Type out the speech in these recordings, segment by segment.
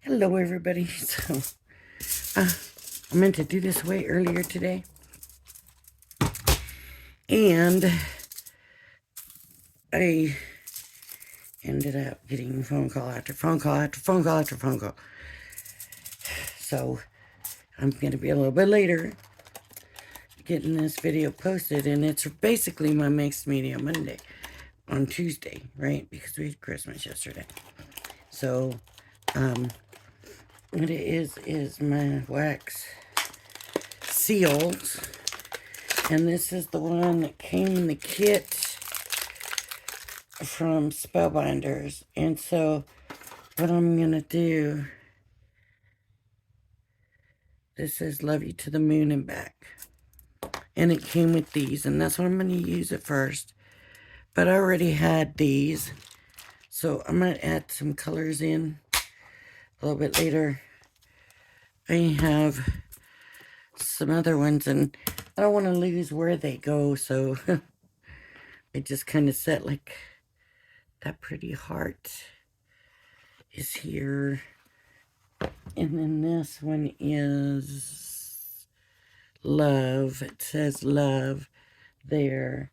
Hello, everybody. So, I meant to do this way earlier today, and I ended up getting phone call after phone call after phone call after phone call. So, I'm going to be a little bit later getting this video posted, and it's basically my mixed media Monday on Tuesday, right? Because we had Christmas yesterday. So, what it is my wax seals. And this is the one that came in the kit from Spellbinders. And so what I'm going to do, this is Love You to the Moon and Back. And it came with these, and that's what I'm going to use at first. But I already had these, so I'm going to add some colors in a little bit later. I have some other ones, and I don't want to lose where they go, so I just kind of set like that pretty heart is here. And then this one is love. It says love there.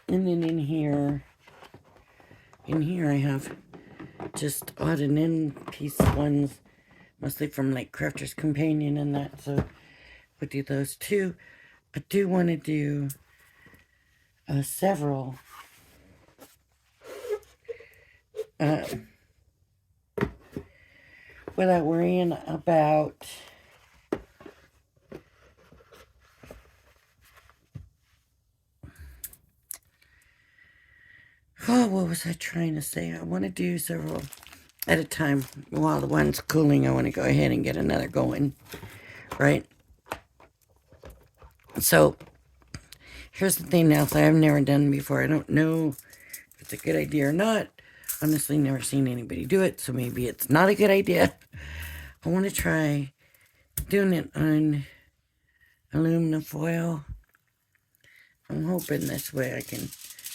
And then in here I have just odd and end piece ones, mostly from like Crafter's Companion and that. So we'll do those too. I do want to do several without worrying about what was I trying to say? I want to do several at a time. While the one's cooling, I want to go ahead and get another going, right? So here's the thing now, I've never done before. I don't know if it's a good idea or not. Honestly, never seen anybody do it, so maybe it's not a good idea. I want to try doing it on aluminum foil. I'm hoping this way I can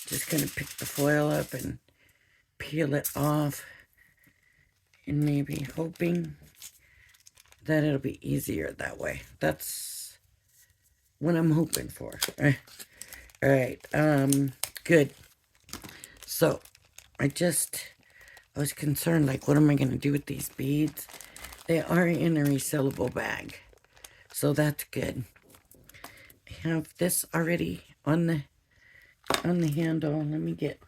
just kind of pick the foil up and peel it off, and maybe hoping that it'll be easier that way. That's what I'm hoping for. All right, good. So I was concerned, like, what am I going to do with these beads? They are in a resealable bag, so that's good. I have this already on the handle. Let me get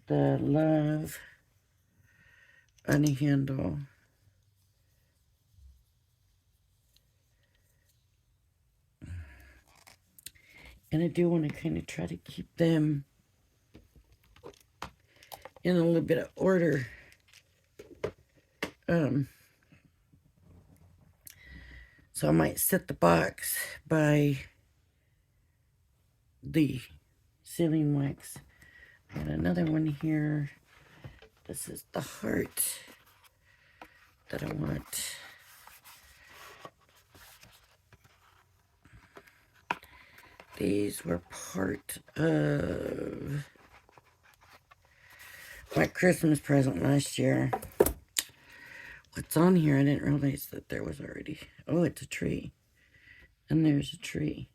the love on the handle. And I do want to kind of try to keep them in a little bit of order. So I might set the box by the sealing wax. I got another one here. This is the heart that I want. These were part of my Christmas present last year. What's on here? I didn't realize that there was already. Oh, it's a tree. And there's a tree.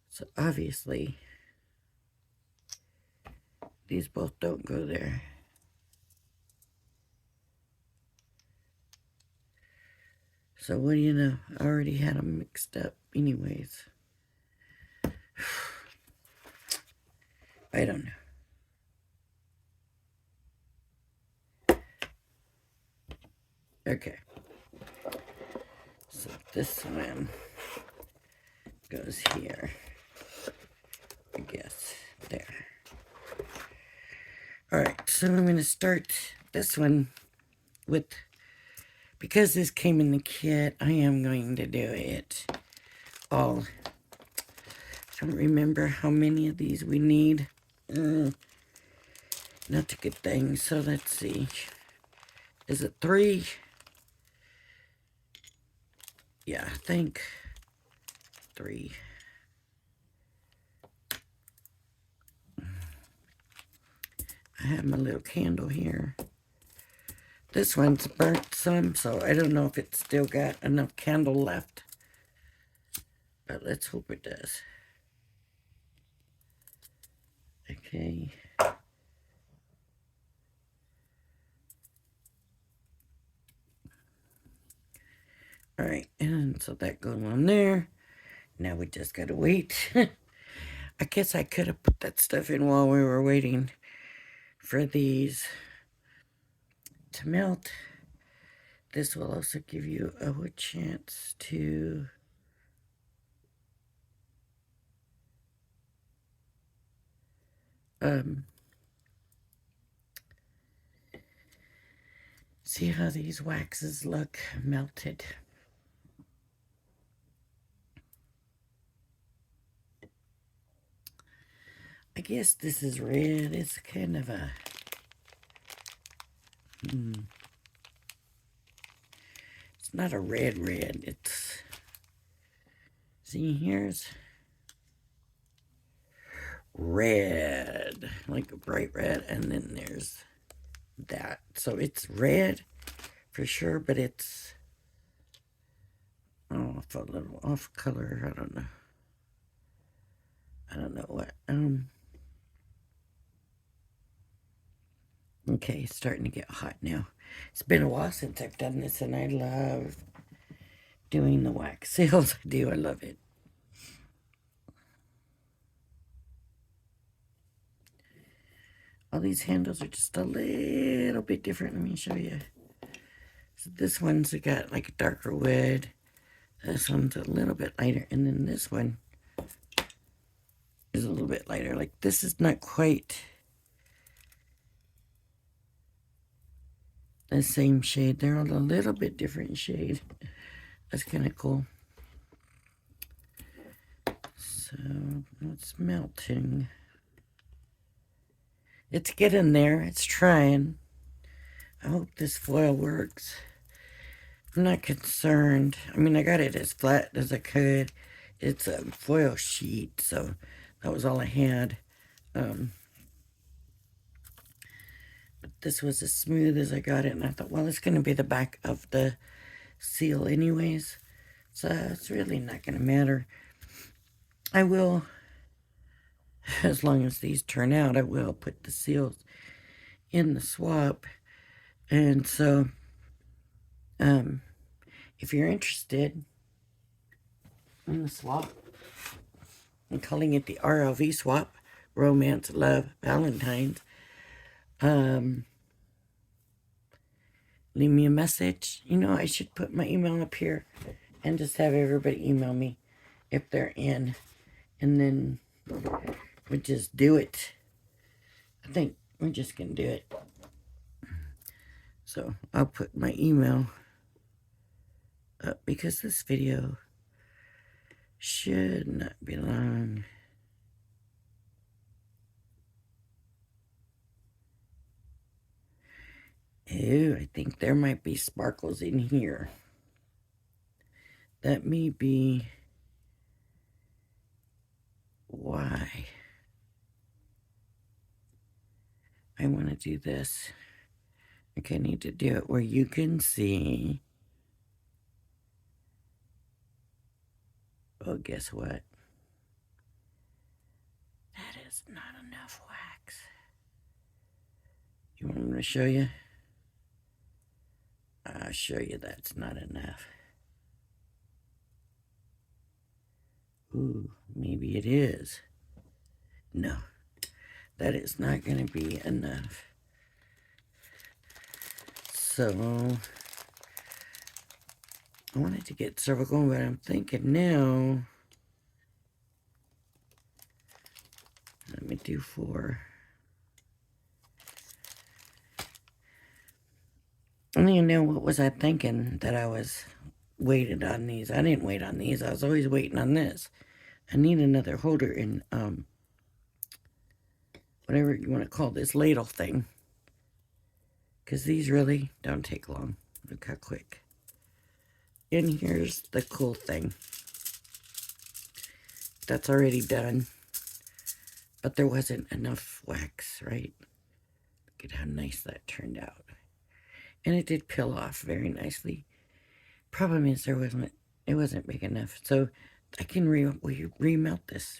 So obviously, these both don't go there. So what do you know? I already had them mixed up anyways. I don't know. Okay. So this one goes here. I guess. There. Alright, so I'm going to start this one with, because this came in the kit, I am going to do it all. I don't remember how many of these we need. Not a good thing. So let's see. Is it 3? Yeah, I think 3. I have my little candle here. This one's burnt some, so I don't know if it's still got enough candle left. But let's hope it does. Okay. Alright, and so that goes on there. Now we just gotta wait. I guess I could have put that stuff in while we were waiting for these to melt. This will also give you a chance to see how these waxes look melted. I guess this is red. It's kind of a it's not a red. It's, see, here's red, like a bright red, and then there's that. So it's red for sure, but it's off a little, off color. I don't know. I don't know what. Okay, it's starting to get hot now. It's been a while since I've done this, and I love doing the wax seals. I do. I love it. All these handles are just a little bit different. Let me show you. So this one's got like a darker wood. This one's a little bit lighter. And then this one is a little bit lighter. Like this is not quite the same shade. They're all a little bit different shade. That's kind of cool. So it's melting. It's getting there. It's trying. I hope this foil works. I'm not concerned. I mean, I got it as flat as I could. It's a foil sheet, so that was all I had. But this was as smooth as I got it, and I thought, well, it's going to be the back of the seal anyways, so it's really not going to matter. I will, as long as these turn out, I will put the seals in the swap. And so, if you're interested in the swap, I'm calling it the RLV swap, Romance, Love, Valentine's. Leave me a message. You know, I should put my email up here and just have everybody email me if they're in. And then we just do it. I think we're just going to do it. So I'll put my email up because this video should not be long. Oh, I think there might be sparkles in here. That may be why I want to do this. Okay, I need to do it where you can see. Oh, guess what? That is not enough wax. You want me to show you? I'll show you that's not enough. Ooh, maybe it is. No, that is not going to be enough. So, I wanted to get several going, but I'm thinking now, let me do 4. I don't even know what was I thinking that I was waited on these. I didn't wait on these. I was always waiting on this. I need another holder in, whatever you want to call this ladle thing. Because these really don't take long. Look how quick. And here's the cool thing. That's already done. But there wasn't enough wax, right? at how nice that turned out. And it did peel off very nicely. Problem is it wasn't big enough. So I can remelt this.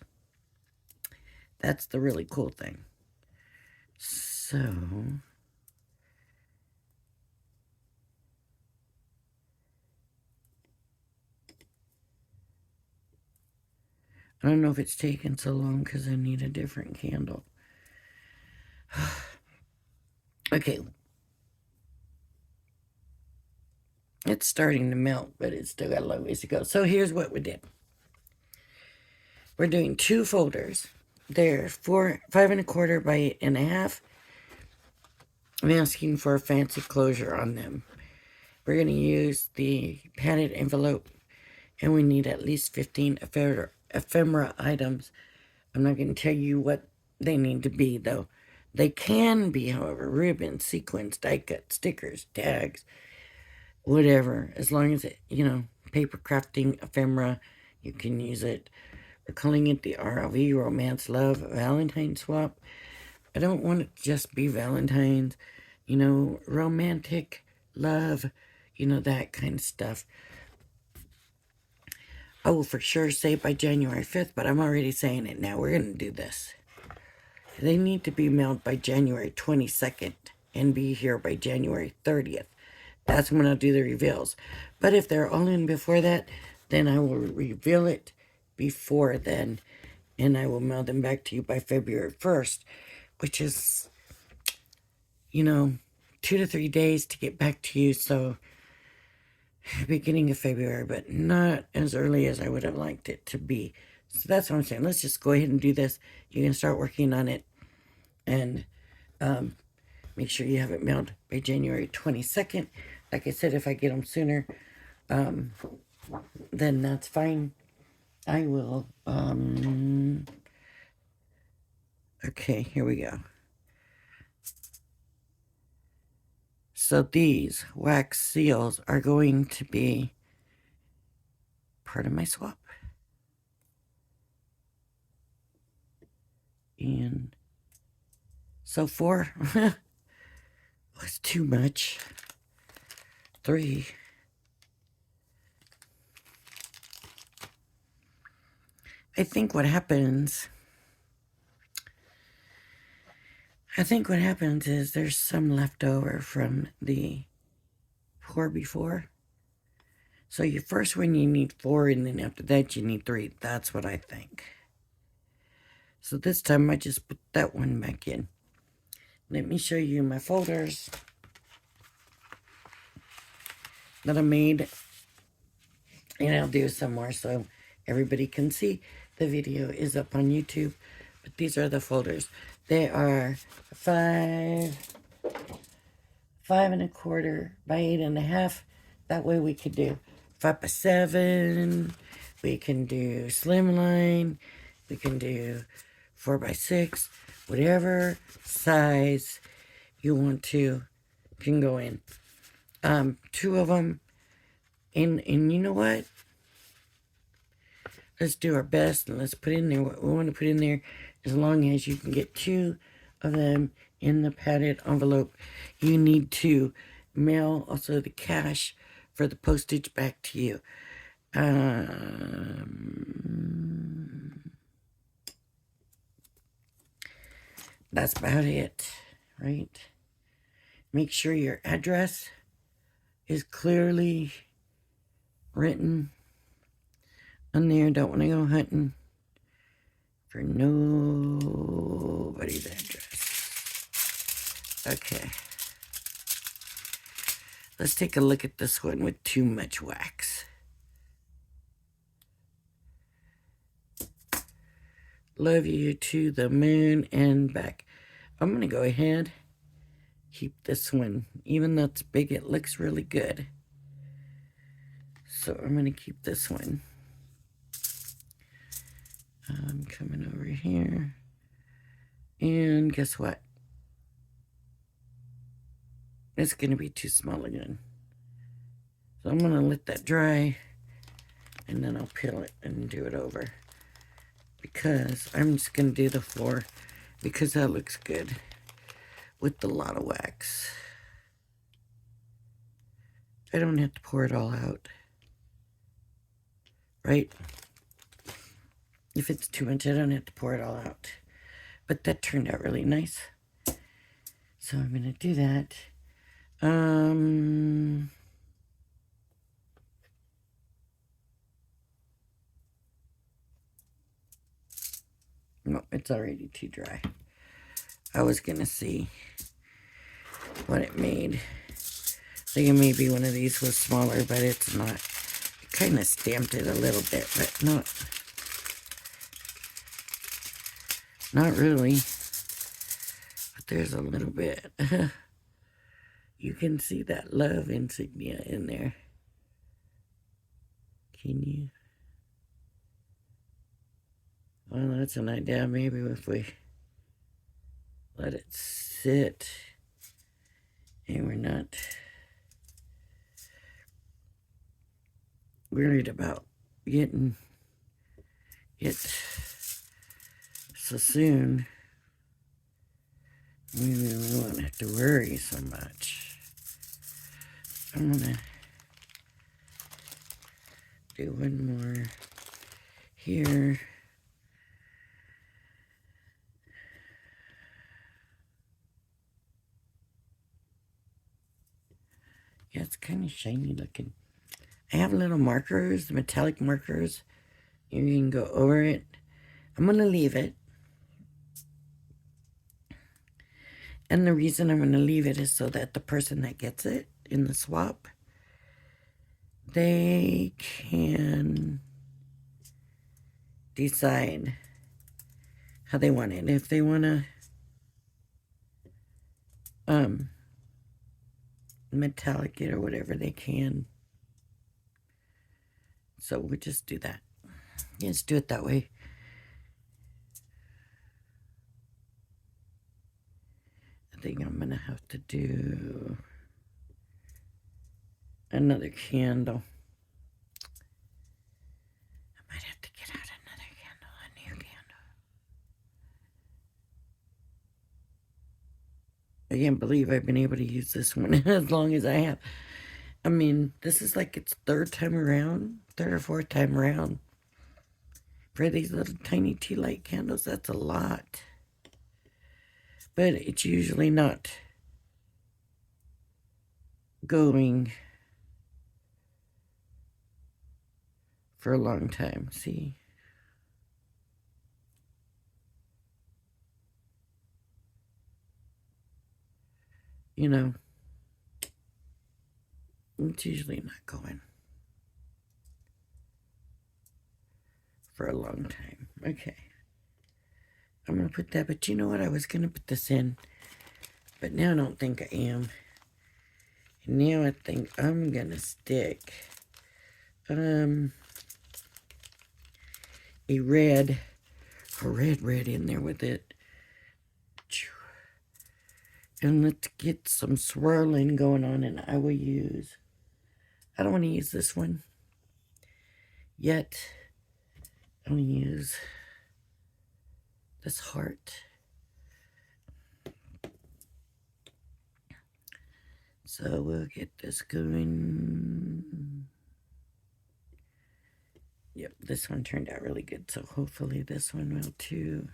That's the really cool thing. So I don't know if it's taken so long because I need a different candle. Okay. It's starting to melt, but it's still got a long ways to go. So here's what we did. We're doing 2 folders. They're 5 1/4 by 8.5. I'm asking for a fancy closure on them. We're going to use the padded envelope, and we need at least 15 ephemera items. I'm not going to tell you what they need to be, though. They can be, however, ribbons, sequins, die cut, stickers, tags, whatever. As long as it, paper crafting, ephemera, you can use it. We're calling it the RLV, Romance, Love, Valentine Swap. I don't want it to just be Valentine's, romantic, love, that kind of stuff. I will for sure say by January 5th, but I'm already saying it now. We're going to do this. They need to be mailed by January 22nd and be here by January 30th. That's when I'll do the reveals. But if they're all in before that, then I will reveal it before then, and I will mail them back to you by February 1st, which is, 2 to 3 days to get back to you. So beginning of February, but not as early as I would have liked it to be. So that's what I'm saying. Let's just go ahead and do this. You can start working on it, and make sure you have it mailed by January 22nd. Like I said, if I get them sooner, then that's fine. I will, okay, here we go. So these wax seals are going to be part of my swap. And so 4 was too much. 3. I think what happens is there's some left over from the pour before. So your first one you need 4, and then after that you need 3. That's what I think. So this time I just put that one back in. Let me show you my folders that I made. And I'll do some more so everybody can see. The video is up on YouTube. But these are the folders. They are 5 1/4 by 8.5. That way we could do 5 by 7. We can do slimline. We can do 4 by 6. Whatever size you want to can go in. 2 of them. And you know what? Let's do our best and let's put in there what we want to put in there, as long as you can get 2 of them in the padded envelope. You need to mail also the cash for the postage back to you. That's about it, right? Make sure your address is clearly written on there. Don't want to go hunting for nobody's address. Okay. Let's take a look at this one with too much wax. Love you to the moon and back. I'm going to go ahead, keep this one. Even though it's big, it looks really good. So I'm going to keep this one. I'm coming over here. And guess what? It's going to be too small again. So I'm going to let that dry. And then I'll peel it and do it over. Because I'm just going to do the 4. Because that looks good. with a lot of wax. I don't have to pour it all out, right? If it's too much, I don't have to pour it all out. But that turned out really nice. So I'm going to do that. No, it's already too dry. I was going to see what it made. Thinking maybe one of these was smaller, but it's not. It kind of stamped it a little bit, but not really. But there's a little bit. You can see that love insignia in there. Can you? Well, that's an idea. Maybe if we let it sit and we're not worried about getting it so soon, maybe we won't have to worry so much. I'm gonna do one more here. Yeah, it's kind of shiny looking. I have little markers, metallic markers. You can go over it. I'm going to leave it. And the reason I'm going to leave it is so that the person that gets it in the swap, they can decide how they want it. If they want to metallic it or whatever, they can. So we'll just do that. Let's do it that way. I think I'm going to have to do another candle. I might have to get out another candle, a new candle. I can't believe I've been able to use this one as long as I have. I mean, this is like its third or fourth time around. For these little tiny tea light candles, that's a lot. But it's usually not going for a long time. See? You know, it's usually not going for a long time. Okay. I'm going to put that, but you know what? I was going to put this in, but now I don't think I am. And now I think I'm going to stick a red in there with it. And let's get some swirling going on, and I don't want to use this one yet. I'm going to use this heart. So we'll get this going. Yep, this one turned out really good, so hopefully this one will too.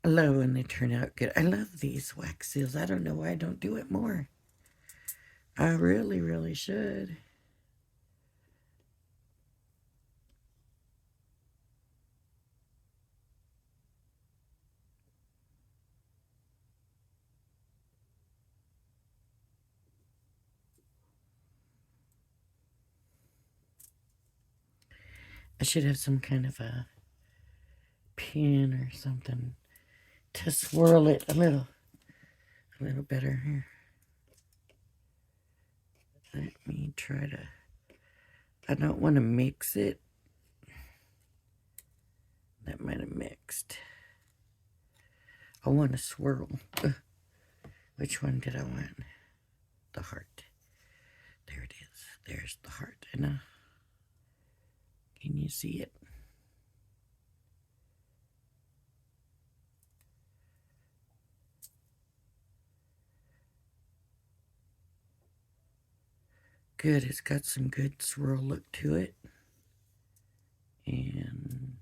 I love when they turn out good. I love these wax seals. I don't know why I don't do it more. I really, really should. I should have some kind of a pin or something to swirl it a little better here. Let me try to, I don't want to mix it. That might have mixed. I want to swirl. Which one did I want? The heart. There it is. There's the heart. And can you see it? good. It's got some good swirl look to it. And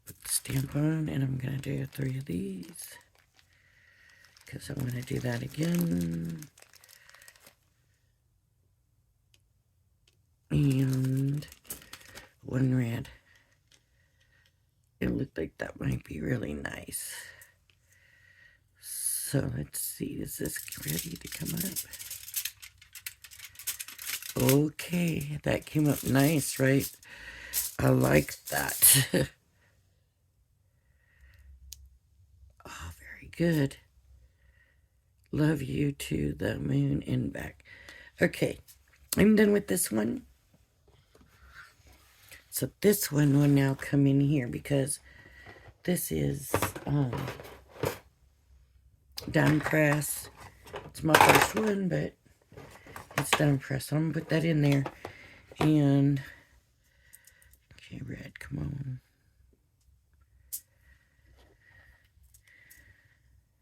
put the stamp on, and I'm going to do 3 of these because I want to do that again. And 1 red. It looked like that might be really nice. So let's see, is this ready to come up? Okay, that came up nice, right? I like that. Oh, very good. Love you to the moon and back. Okay, I'm done with this one. So this one will now come in here because this is down press. It's my first one, but it's down press. So I'm going to put that in there. And, okay, red, come on.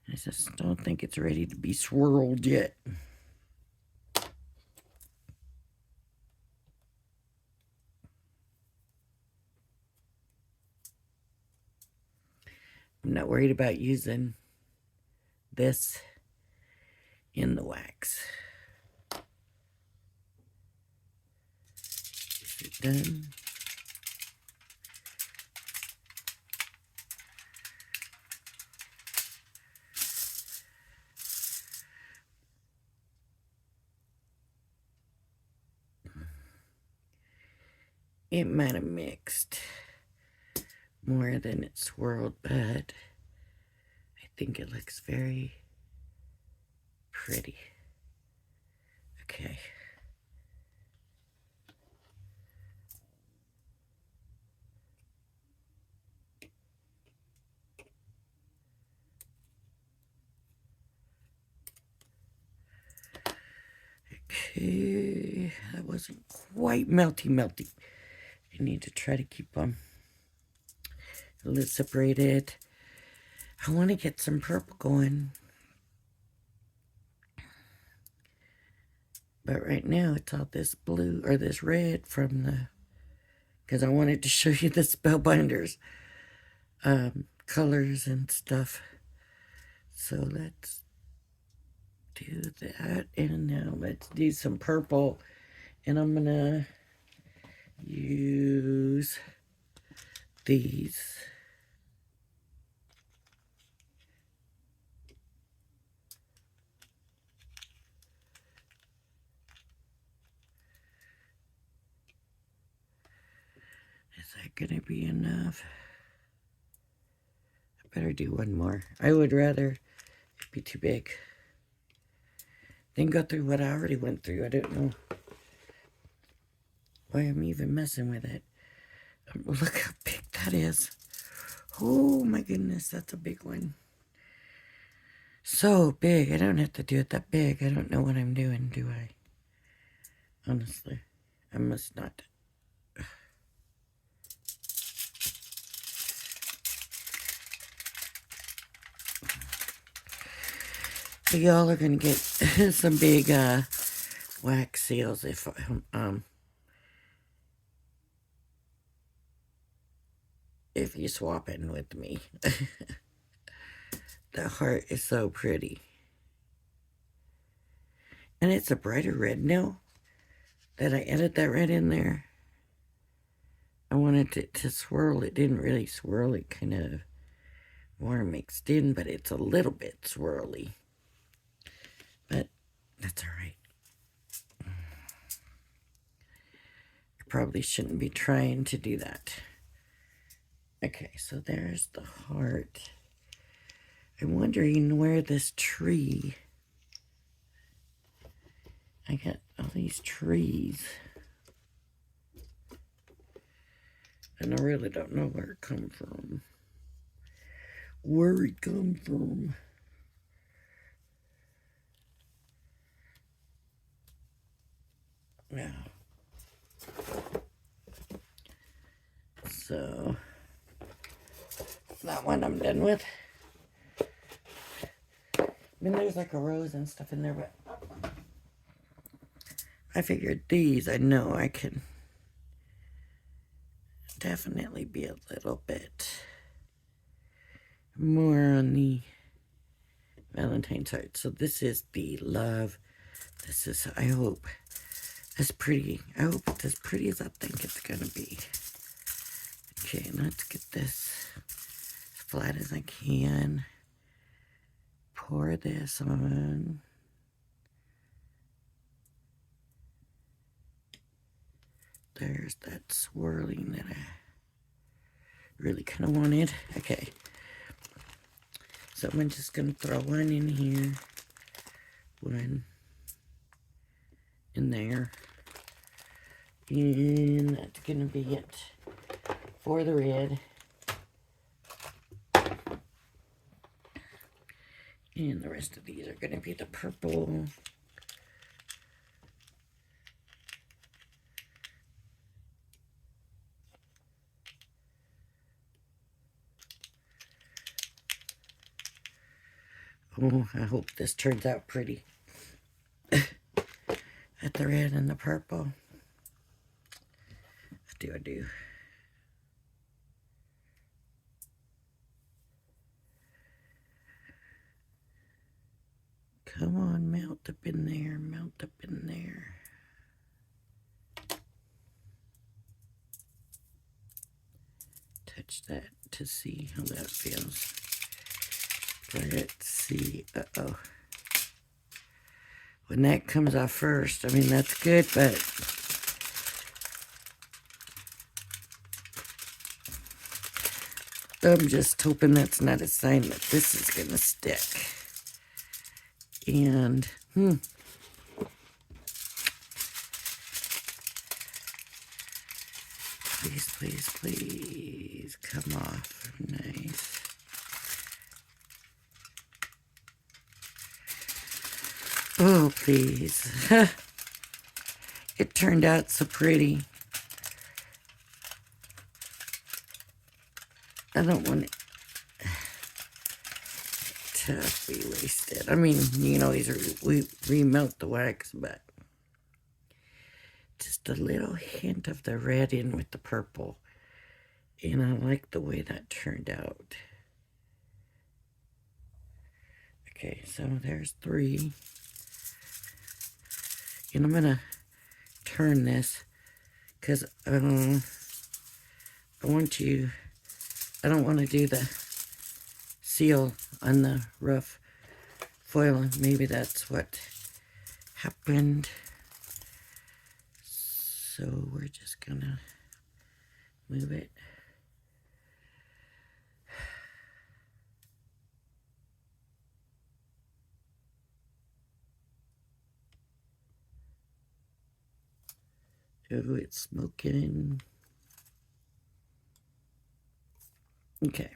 I just don't think it's ready to be swirled yet. I'm not worried about using this in the wax. Is it done? It might have mixed more than it swirled, but I think it looks very pretty. Okay. Okay, that wasn't quite melty. I need to try to keep them a little separated. I want to get some purple going. But right now it's all this blue or this red from the, because I wanted to show you the Spellbinders colors and stuff. So let's do that. And now let's do some purple. And I'm going to use these. Is that going to be enough? I better do one more. I would rather it be too big. Then go through what I already went through. I don't know why I'm even messing with it. Look how big that is. Oh my goodness, that's a big one. So big. I don't have to do it that big. I don't know what I'm doing, do I? Honestly, I must not. So y'all are gonna get some big wax seals if you swap in with me. The heart is so pretty. And it's a brighter red now that I added that red in there. I wanted it to swirl. It didn't really swirl. It kind of more mixed in, but it's a little bit swirly. But that's all right. I probably shouldn't be trying to do that. Okay, so there's the heart. I'm wondering where this tree... I got all these trees. And I really don't know where it come from. Where it come from. Yeah. So, that one I'm done with. I mean, there's like a rose and stuff in there, but I figured these, I know I can definitely be a little bit more on the Valentine's heart. So this is the love. This is, I hope, as pretty. I hope it's as pretty as I think it's going to be. Okay, let's get this as flat as I can. Pour this on. There's that swirling that I really kind of wanted. Okay. So I'm just going to throw one in here. One in there. And that's going to be it for the red. And the rest of these are going to be the purple. Oh, I hope this turns out pretty. At the red and the purple. I do. Come on, melt up in there, melt up in there. Touch that to see how that feels. Let's see. Uh-oh. When that comes off first, I mean, that's good, but I'm just hoping that's not a sign that this is going to stick. And, please, please, please, come off. Nice. Oh, please. It turned out so pretty. I don't want it to be wasted. I mean, you can always remelt the wax, but just a little hint of the red in with the purple. And I like the way that turned out. Okay, so there's 3. And I'm going to turn this because I don't want to do the seal on the rough foil. Maybe that's what happened. So we're just going to move it. Oh, it's smoking. Okay.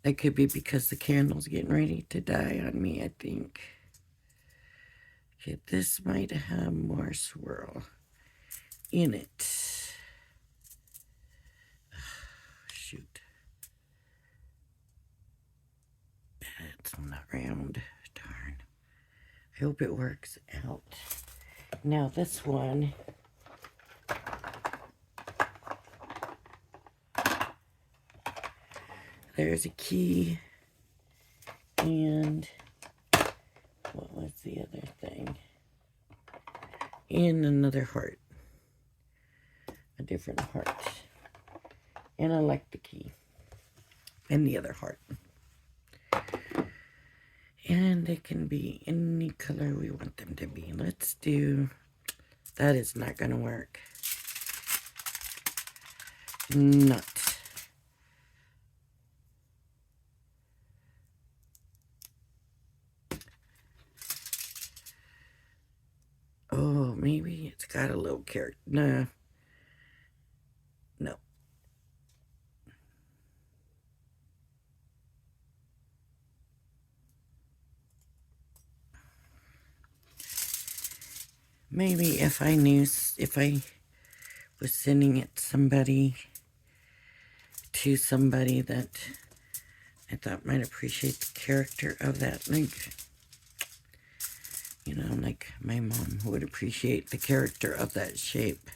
That could be because the candle's getting ready to die on me, I think. Okay, this might have more swirl in it. Shoot. It's not round. Darn. I hope it works out. Now this one, there's a key, and what was the other thing? And another heart. A different heart. And I like the key. And the other heart. And they can be any color we want them to be. Let's do... That is not going to work. Not. Oh, maybe it's got a little character. No. No. Maybe if I was sending it to somebody that I thought might appreciate the character of that link. You know, like my mom would appreciate the character of that shape.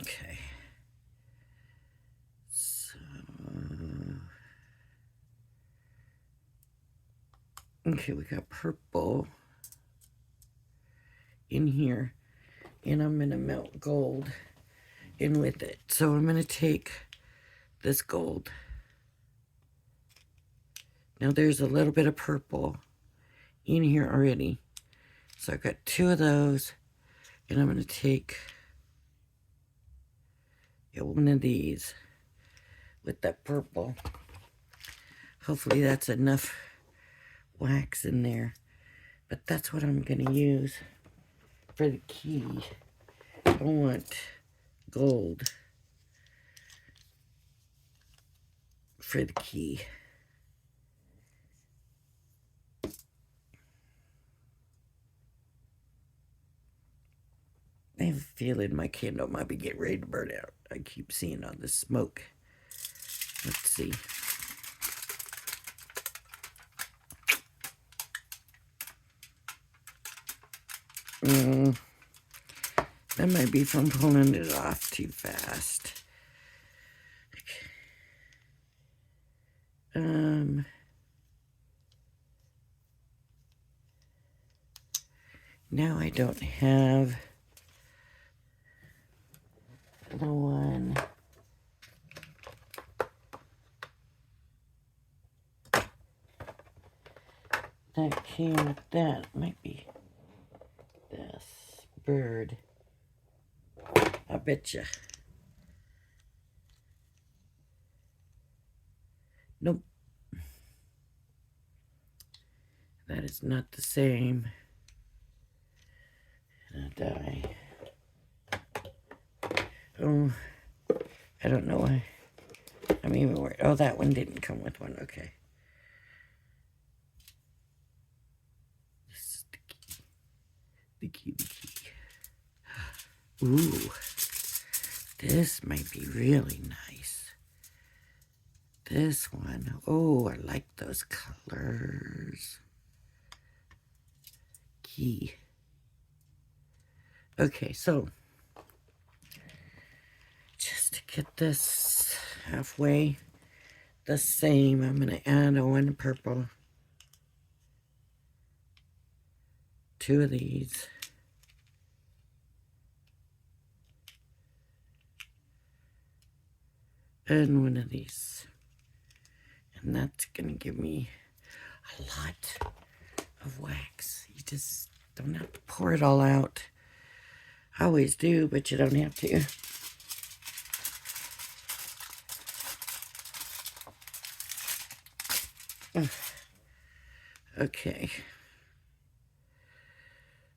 Okay. So, okay, we got purple in here, and I'm going to melt gold in with it. So I'm going to take this gold. Now there's a little bit of purple in here already. So I've got 2 of those, and I'm going to take one of these with that purple. Hopefully that's enough wax in there. But that's what I'm going to use for the key. I want gold for the key. I have a feeling my candle might be getting ready to burn out. I keep seeing all the smoke. Let's see. That might be from pulling it off too fast. Now I don't have the one that came with that. Might be this bird. I betcha. Nope. That is not the same. And a die. Oh, I don't know why. I'm even worried. Oh, that one didn't come with one. Okay. This is the key. The key, the key. Ooh. This might be really nice. This one. Oh, I like those colors. Key. Okay, so just to get this halfway the same, I'm going to add one purple. 2 of these. And 1 of these. And that's going to give me a lot of wax. You just don't have to pour it all out. I always do, but you don't have to. Okay.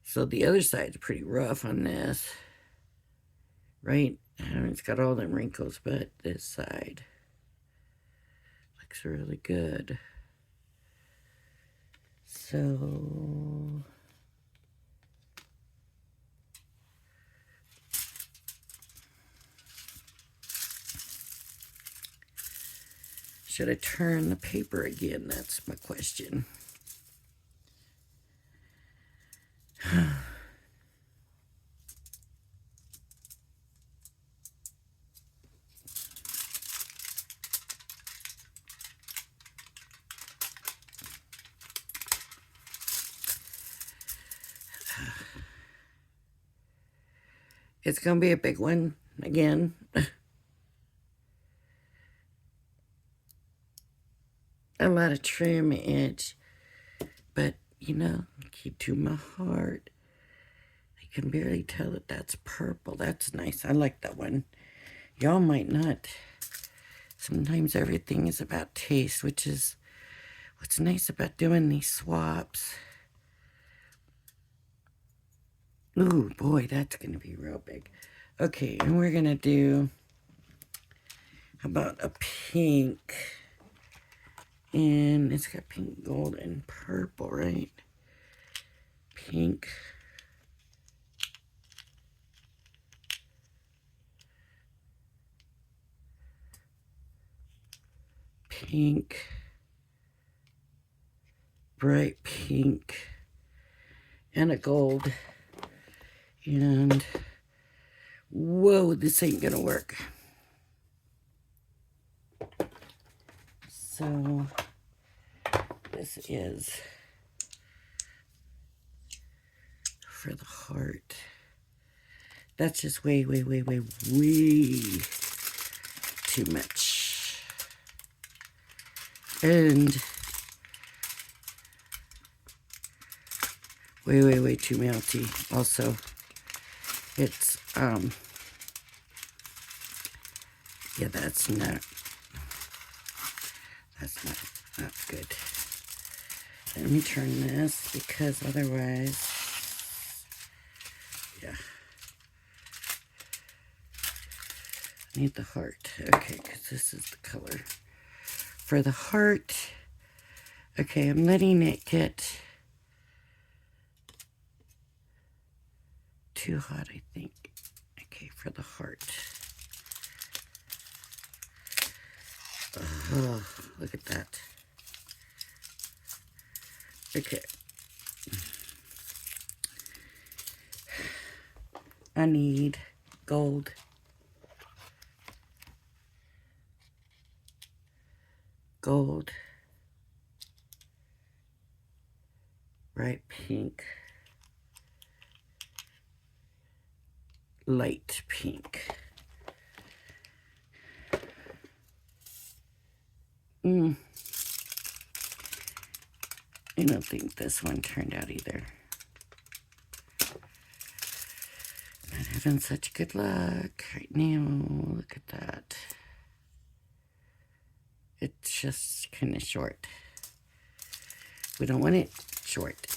So the other side's pretty rough on this. Right? It's got all them wrinkles, but this side looks really good. So should I turn the paper again? That's my question. It's going to be a big one again. A lot of trim edge. But, you know, key to my heart. I can barely tell that that's purple. That's nice. I like that one. Y'all might not. Sometimes everything is about taste, which is what's nice about doing these swaps. Ooh, boy, that's going to be real big. Okay, and we're going to do, how about a pink? And it's got pink, gold, and purple, right? pink, pink, bright pink, and a gold. And whoa, this ain't gonna work. So this is for the heart. That's just way too much. And way too melty. Also, it's yeah, that's not good. Let me turn this, because otherwise, yeah, I need the heart. Okay, because this is the color for the heart. Okay, I'm letting it get too hot, I think. Okay, for the heart. Oh, look at that. Okay. I need gold. Gold. Bright pink. Light pink. I don't think this one turned out either. Not having such good luck right now. Look at that. It's just kind of short. We don't want it short.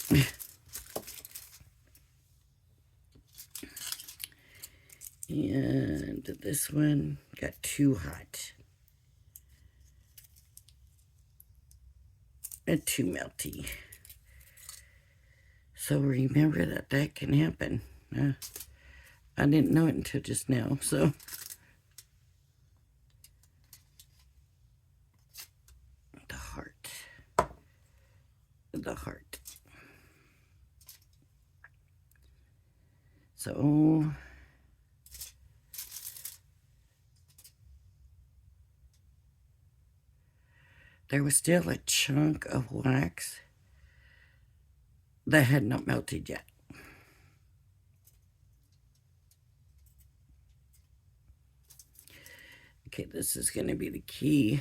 And this one got too hot. And too melty. So remember that can happen. I didn't know it until just now, so. The heart. The heart. So. There was still a chunk of wax that had not melted yet. Okay, this is going to be the key.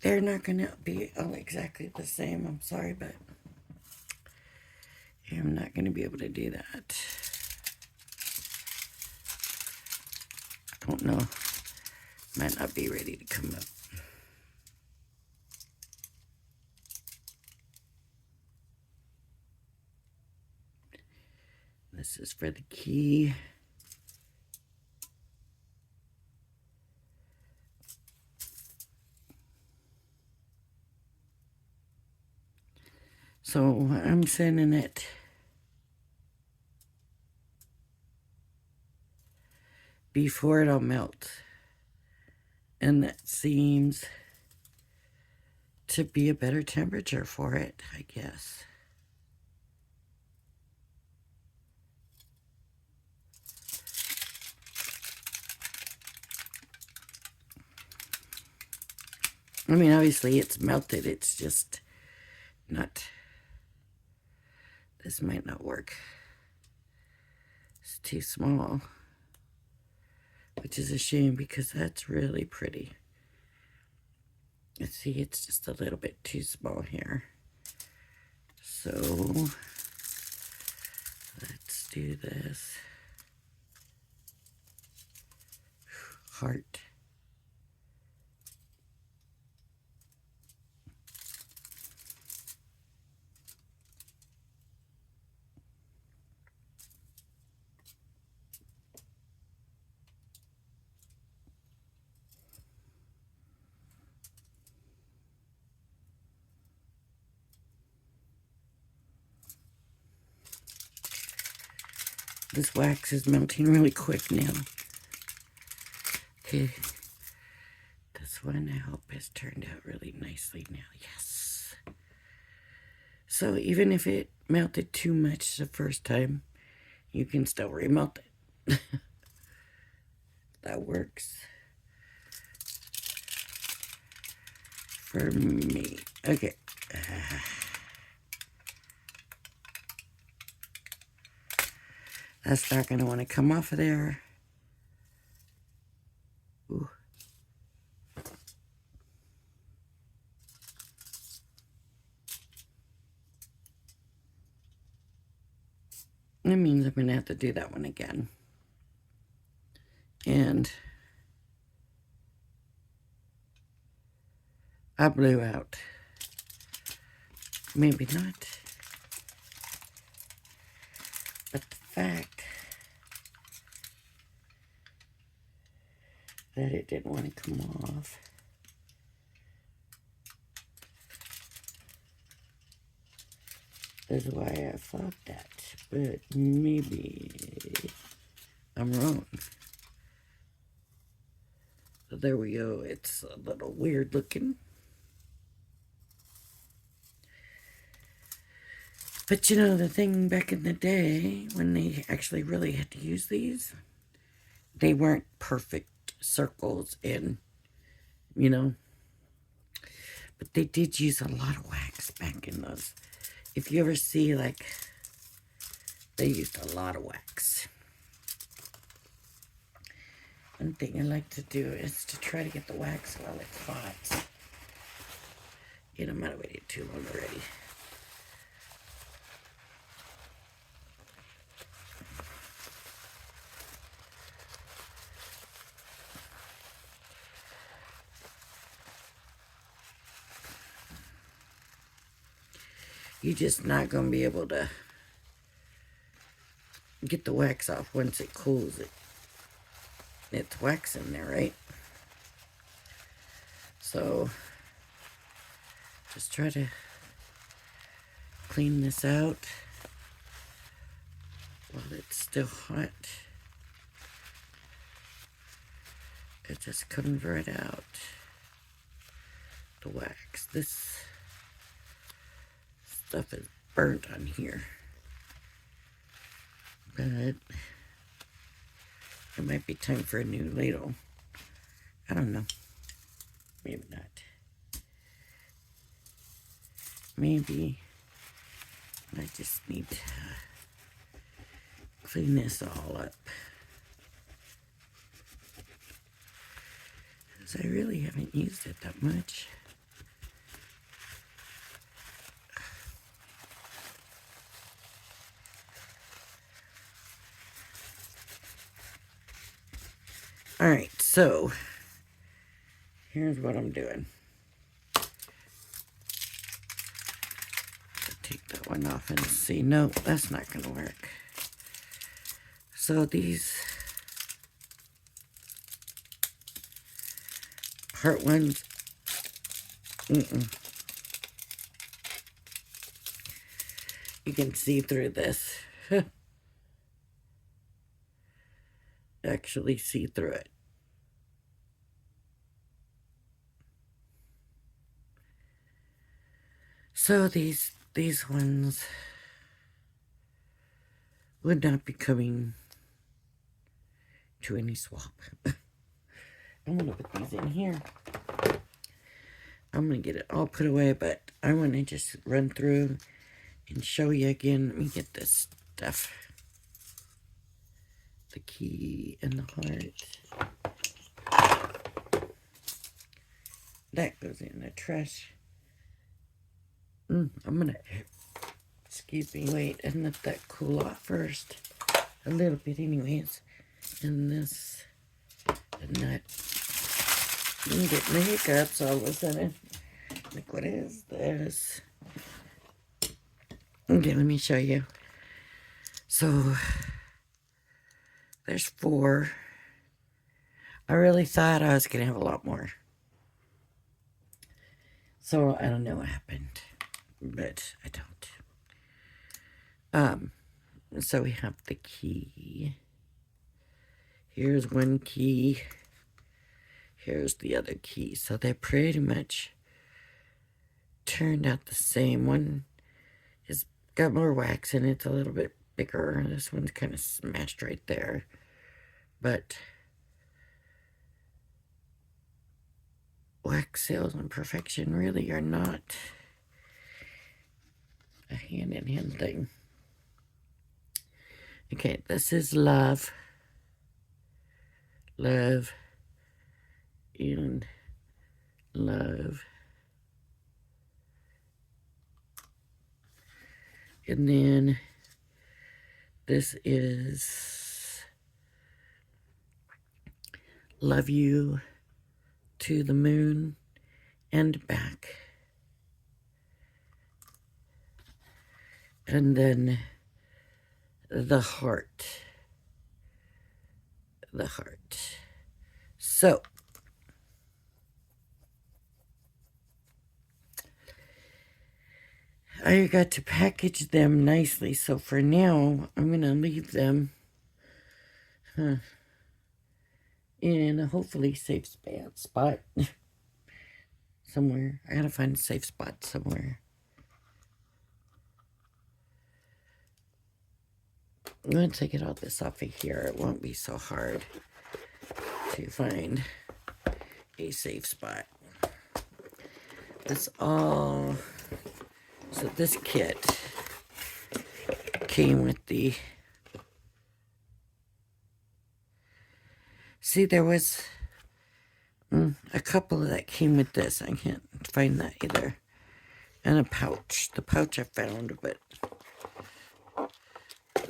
They're not going to be all exactly the same. I'm sorry, but I'm not going to be able to do that. I don't know. Might not be ready to come up. This is for the key. So I'm sending it before it'll melt. And that seems to be a better temperature for it, I guess. I mean, obviously it's melted. It's just not. This might not work. It's too small. Which is a shame, because that's really pretty. Let's see, it's just a little bit too small here. So let's do this. heart. This wax is melting really quick now. Okay. This one, I hope, has turned out really nicely now. Yes. So even if it melted too much the first time, you can still remelt it. That works for me. Okay. That's not going to want to come off of there. Ooh. That means I'm going to have to do that one again. And I blew out. Maybe not. But the fact that it didn't want to come off is why I thought that. But maybe I'm wrong. So there we go. It's a little weird looking. But you know, the thing back in the day, when they actually really had to use these, they weren't perfect circles and, you know, but they did use a lot of wax back in those. If you ever see, like, they used a lot of wax. One thing I like to do is to try to get the wax while it's hot. You know, I might have waited too long already. You're just not going to be able to get the wax off once it cools. It's wax in there, right? So just try to clean this out while it's still hot. And just convert out the wax. This stuff is burnt on here, but it might be time for a new ladle. I don't know. Maybe not. Maybe I just need to clean this all up, because I really haven't used it that much. Alright, so here's what I'm doing. Take that one off and see. No, that's not going to work. So these part ones, you can see through this. Actually see through it. So these ones would not be coming to any swap. I'm going to put these in here. I'm going to get it all put away, but I want to just run through and show you again. Let me get this stuff. The key and the heart. That goes in the trash. I'm going to, excuse me, wait and let that cool off first. A little bit anyways. And this Nut. I'm getting the hiccups all of a sudden. Like, what is this? Okay, let me show you. So, there's 4. I really thought I was going to have a lot more. So, I don't know what happened. But I don't. So we have the key. Here's one key. Here's the other key. So they pretty much turned out the same. One has got more wax in it. It's a little bit bigger. This one's kind of smashed right there. But wax sales and perfection really are not a hand-in-hand thing. Okay, this is love. Love. And love. And then this is love you to the moon and back. And then the heart. The heart. So, I got to package them nicely. So for now, I'm going to leave them in a hopefully safe spot somewhere. I got to find a safe spot somewhere. Once I get all this off of here, it won't be so hard to find a safe spot. That's all. So this kit came with the... See, there was a couple that came with this. I can't find that either. And a pouch. The pouch I found, but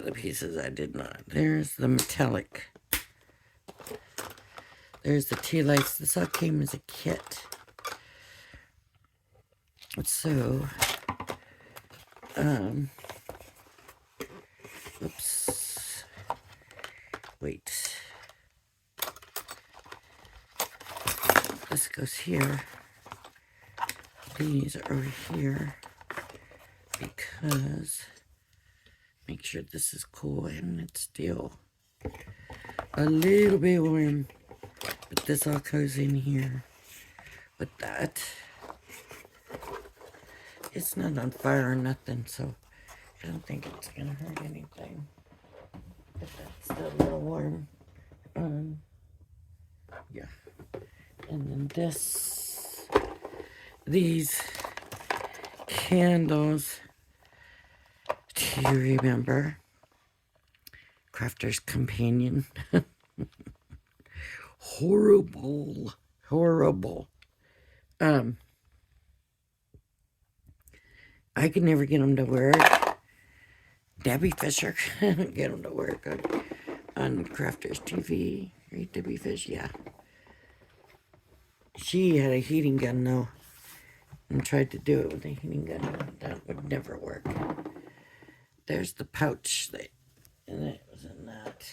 the pieces I did not. There's the metallic. There's the tea lights. This all came as a kit. So, oops. Wait. This goes here. These are over here because make sure this is cool and it's still a little bit warm. But this all goes in here with that. It's not on fire or nothing, so I don't think it's gonna hurt anything. But that's still a little warm. Yeah. And then these candles, do you remember? Crafter's Companion. Horrible. Horrible. I could never get them to work. Debbie Fisher couldn't get them to work on Crafter's TV. Right, Debbie Fish, yeah. She had a heating gun, though, and tried to do it with a heating gun. That would never work. There's the pouch, and it was in that.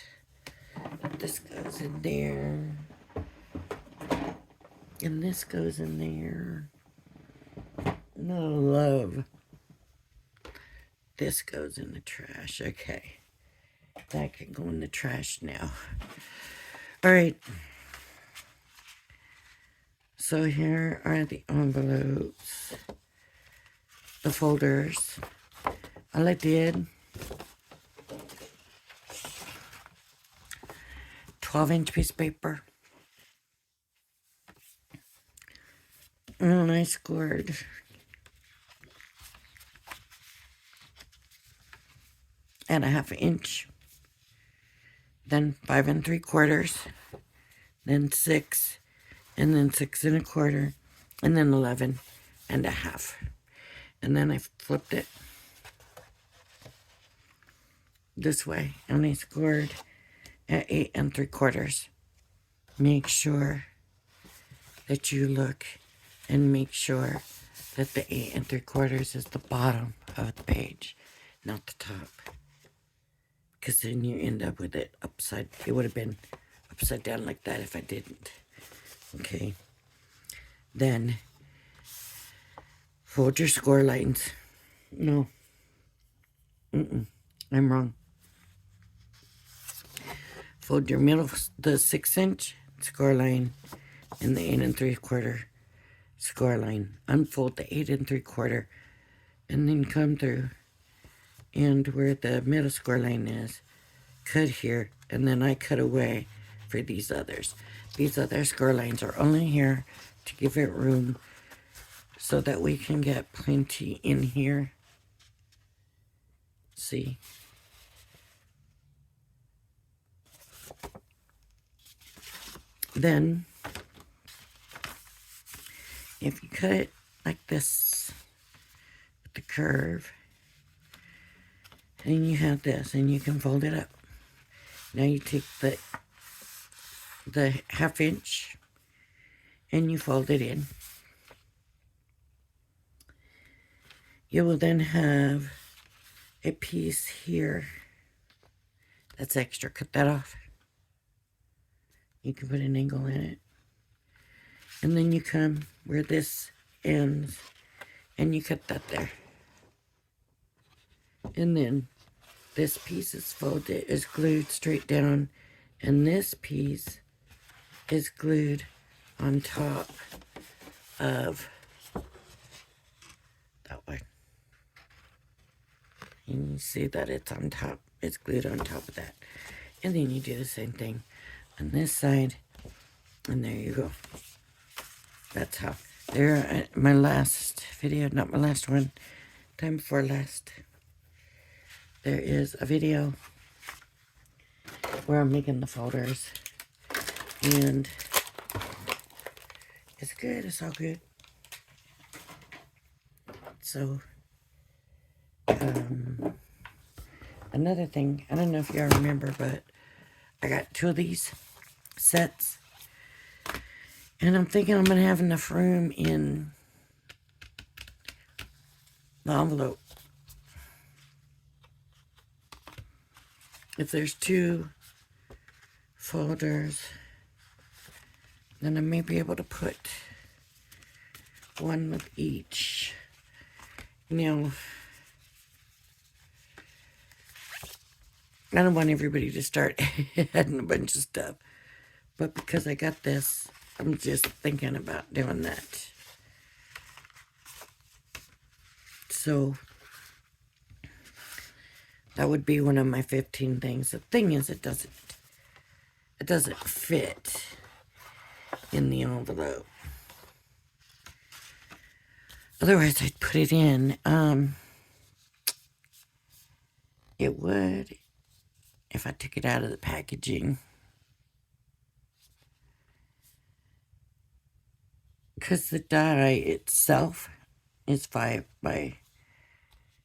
But this goes in there. And this goes in there. No love. This goes in the trash. Okay. That can go in the trash now. Alright. So here are the envelopes. The folders. All I did, 12-inch piece of paper. And I scored at 1/2 inch, then 5 3/4, then 6, and then 6 1/4, and then 11 1/2. And then I flipped it this way, and I scored at 8 3/4. make sure that you look and make sure that the 8 3/4 is the bottom of the page, not the top. Because then you end up with it upside. It would have been upside down like that if I didn't. Okay. Then fold your score lines. No. I'm wrong. Fold your middle, the 6-inch score line and the 8 3/4 score line. Unfold the 8 3/4 and then come through, and where the middle score line is, cut here, and then I cut away for these others. These other score lines are only here to give it room so that we can get plenty in here. See? Then, if you cut it like this, with the curve, and you have this, and you can fold it up. Now you take the 1/2 inch, and you fold it in. You will then have a piece here that's extra. Cut that off. You can put an angle in it. And then you come where this ends, and you cut that there. And then this piece is folded, is glued straight down, and this piece is glued on top of that one. And you see that it's on top, it's glued on top of that. And then you do the same thing on this side, and there you go. That's how. There, my last video, not my last one, time before last. There is a video where I'm making the folders, and it's good, it's all good. So, another thing, I don't know if y'all remember, but I got 2 of these sets, and I'm thinking I'm going to have enough room in the envelope. If there's 2 folders, then I may be able to put one with each. Now, I don't want everybody to start adding a bunch of stuff, but because I got this, I'm just thinking about doing that. So, that would be one of my 15 things. The thing is, it doesn't fit in the envelope. Otherwise, I'd put it in. It would if I took it out of the packaging. Because the die itself is 5 by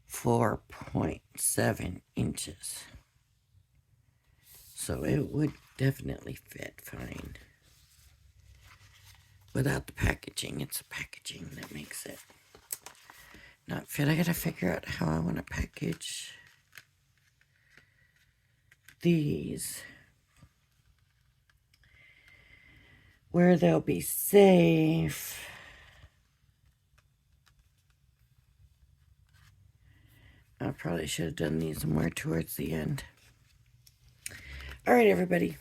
4.7 inches. So it would definitely fit fine. Without the packaging, it's the packaging that makes it not fit. I gotta figure out how I want to package these, where they'll be safe. I probably should have done these more towards the end. All right, everybody.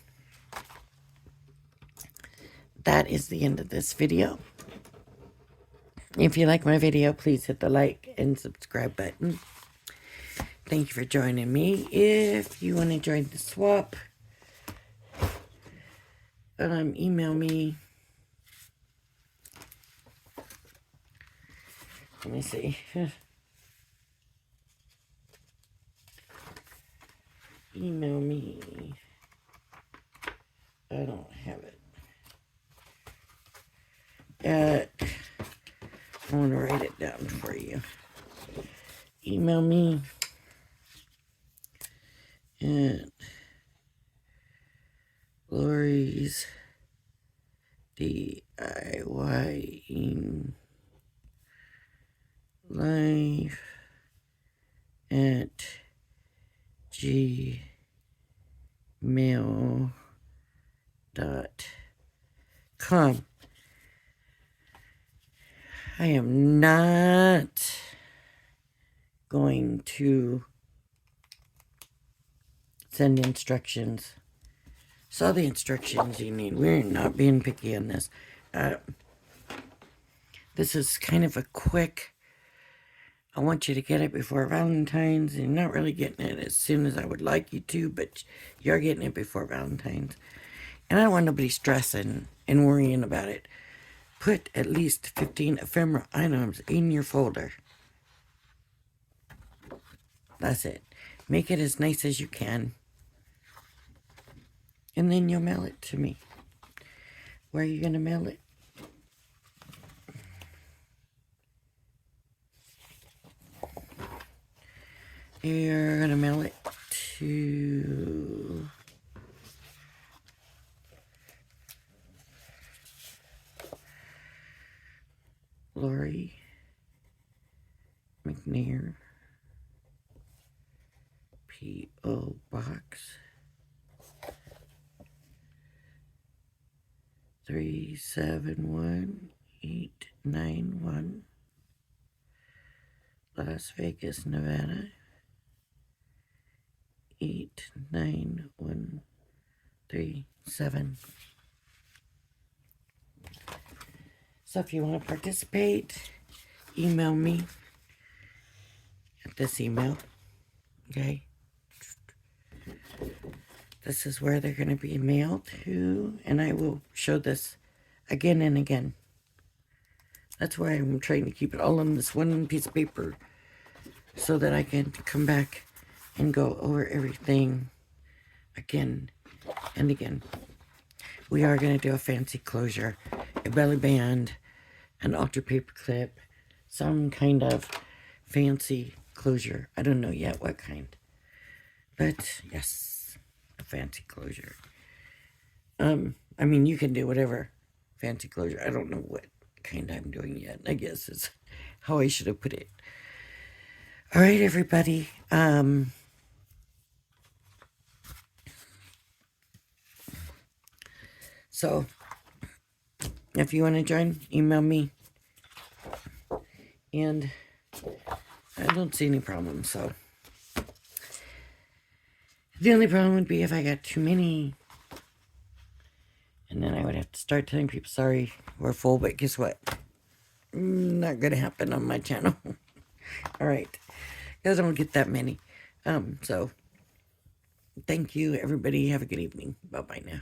That is the end of this video. If you like my video, please hit the like and subscribe button. Thank you for joining me. If you want to join the swap, email me. Let me see. Email me. I don't have it. I want to write it down for you. Email me at Lori's DIYing life at gmail.com. I am not going to send instructions. So the instructions you need. We're not being picky on this. This is kind of a quick, I want you to get it before Valentine's. You're not really getting it as soon as I would like you to, but you're getting it before Valentine's. And I don't want nobody stressing and worrying about it. Put at least 15 ephemeral items in your folder. That's it. Make it as nice as you can. And then you'll mail it to me. Where are you going to mail it? You're going to mail it to Lori McNair, P.O. Box 371891, Las Vegas, Nevada 89137. So if you want to participate, email me at this email. Okay. This is where they're going to be mailed to, and I will show this again and again. That's why I'm trying to keep it all on this one piece of paper so that I can come back and go over everything again and again. We are going to do a fancy closure, a belly band, an altar paper clip, some kind of fancy closure. I don't know yet what kind, but yes. Fancy closure. I mean, you can do whatever fancy closure. I don't know what kind I'm doing yet. I guess is how I should have put it. All right, everybody. So, if you want to join, email me. And I don't see any problem, so. The only problem would be if I got too many. And then I would have to start telling people, sorry, we're full, but guess what? Not going to happen on my channel. All right. Because I don't get that many. So, thank you, everybody. Have a good evening. Bye-bye now.